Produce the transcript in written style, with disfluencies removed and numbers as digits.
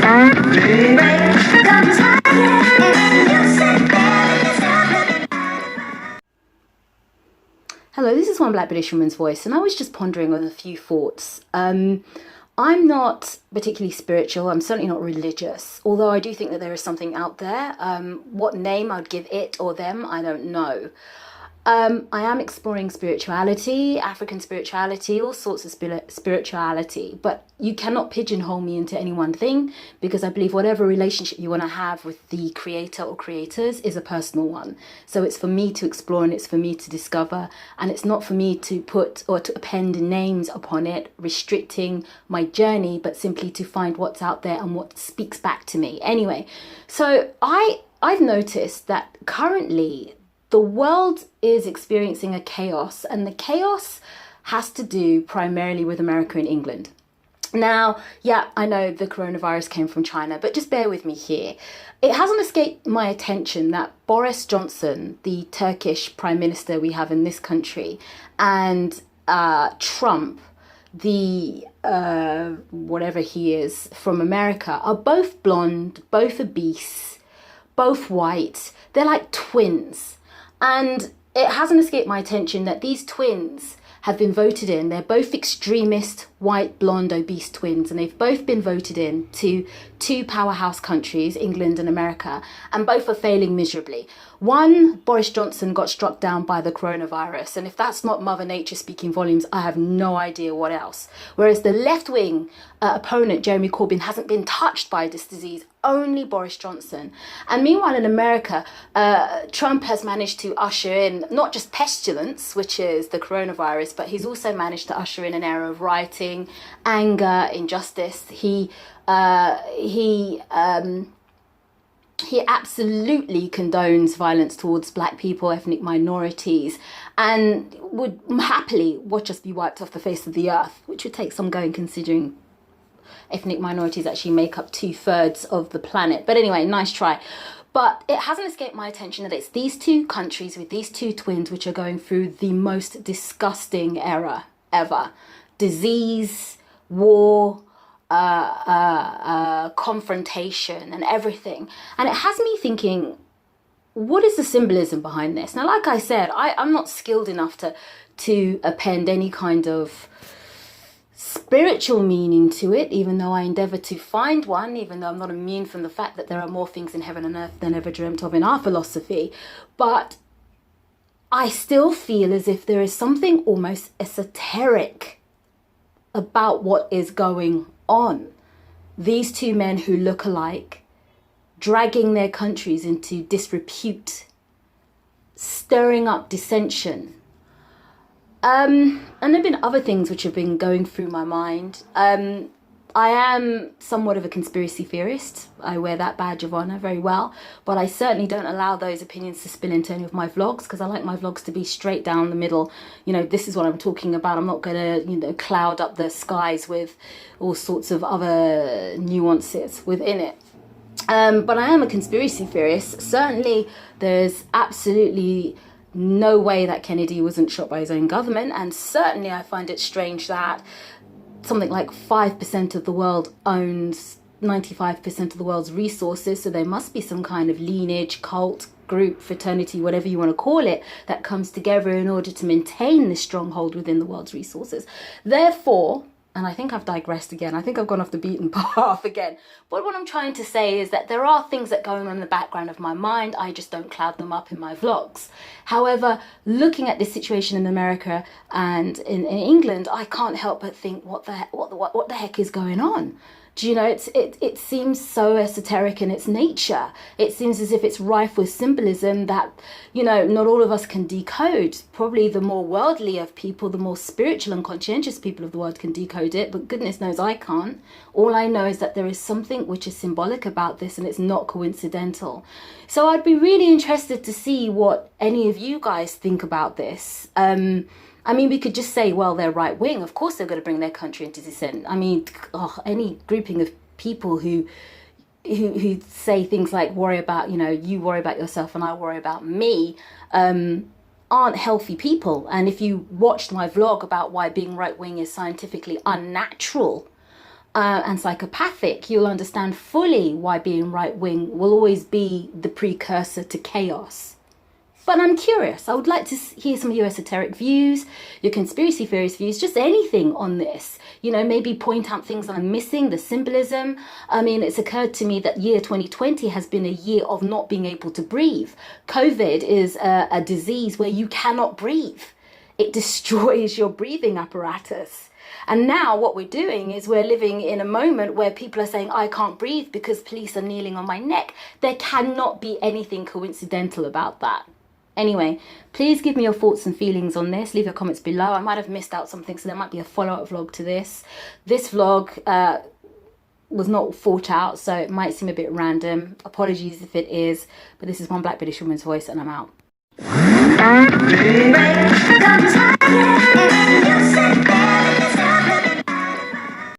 Hello, this is One Black British Woman's Voice, and I was just pondering on a few thoughts. I'm not particularly spiritual, I'm certainly not religious, although I do think that there is something out there. What name I'd give it or them, I don't know. I am exploring spirituality, African spirituality, all sorts of spirituality, but you cannot pigeonhole me into any one thing, because I believe whatever relationship you want to have with the creator or creators is a personal one. So it's for me to explore and it's for me to discover, and it's not for me to put or to append names upon it, restricting my journey, but simply to find what's out there and what speaks back to me. Anyway, so I've noticed that currently the world is experiencing a chaos, and the chaos has to do primarily with America and England. Now, yeah, I know the coronavirus came from China, but just bear with me here. It hasn't escaped my attention that Boris Johnson, the Turkish prime minister we have in this country, and Trump, the whatever he is from America, are both blonde, both obese, both white. They're like twins. And it hasn't escaped my attention that these twins have been voted in. They're both extremist, white, blonde, obese twins, and they've both been voted in to two powerhouse countries, England and America, and both are failing miserably. One, Boris Johnson got struck down by the coronavirus, and if that's not Mother Nature speaking volumes, I have no idea what else. Whereas the left-wing opponent, Jeremy Corbyn, hasn't been touched by this disease, only Boris Johnson. And meanwhile in America, Trump has managed to usher in not just pestilence, which is the coronavirus, but he's also managed to usher in an era of rioting, anger, injustice. He absolutely condones violence towards black people, ethnic minorities, and would happily watch us be wiped off the face of the earth, which would take some going considering ethnic minorities actually make up 2/3 of the planet. But anyway, nice try. But it hasn't escaped my attention that it's these two countries with these two twins which are going through the most disgusting era ever. Disease, war, confrontation and everything. And it has me thinking, what is the symbolism behind this? Now, like I said, I'm not skilled enough to append any kind of spiritual meaning to it, even though I endeavor to find one, even though I'm not immune from the fact that there are more things in heaven and earth than ever dreamt of in our philosophy. But I still feel as if there is something almost esoteric about what is going on. These two men who look alike, dragging their countries into disrepute, stirring up dissension. And there have been other things which have been going through my mind. I am somewhat of a conspiracy theorist. I wear that badge of honor very well, but I certainly don't allow those opinions to spill into any of my vlogs, because I like my vlogs to be straight down the middle. You know, this is what I'm talking about. I'm not going to, cloud up the skies with all sorts of other nuances within it. But I am a conspiracy theorist. Certainly, there's absolutely no way that Kennedy wasn't shot by his own government, and certainly I find it strange that something like 5% of the world owns 95% of the world's resources, so there must be some kind of lineage, cult, group, fraternity, whatever you want to call it, that comes together in order to maintain this stronghold within the world's resources. Therefore, and I think I've digressed again, I think I've gone off the beaten path again, but what I'm trying to say is that there are things that go on in the background of my mind. I just don't cloud them up in my vlogs. However, looking at this situation in America and in England, I can't help but think, what the heck is going on? Do you know, it seems so esoteric in its nature. It seems as if it's rife with symbolism that, not all of us can decode. Probably the more worldly of people, the more spiritual and conscientious people of the world can decode it, but goodness knows I can't. All I know is that there is something which is symbolic about this, and it's not coincidental. So I'd be really interested to see what any of you guys think about this. We could just say, well, they're right wing. Of course, they're going to bring their country into dissent. Any grouping of people who say things like worry about, you worry about yourself and I worry about me, aren't healthy people. And if you watched my vlog about why being right wing is scientifically unnatural, and psychopathic, you'll understand fully why being right-wing will always be the precursor to chaos. But I'm curious. I would like to hear some of your esoteric views, your conspiracy theorist views, just anything on this. You know, maybe point out things that I'm missing, the symbolism. I mean, it's occurred to me that year 2020 has been a year of not being able to breathe. COVID is a disease where you cannot breathe. It destroys your breathing apparatus. And now what we're doing is we're living in a moment where people are saying, I can't breathe because police are kneeling on my neck. There cannot be anything coincidental about that. Anyway, please give me your thoughts and feelings on this. Leave your comments below. I might have missed out something, so there might be a follow-up vlog to this. This vlog was not thought out, so it might seem a bit random. Apologies if it is, but this is One Black British Woman's Voice, and I'm out.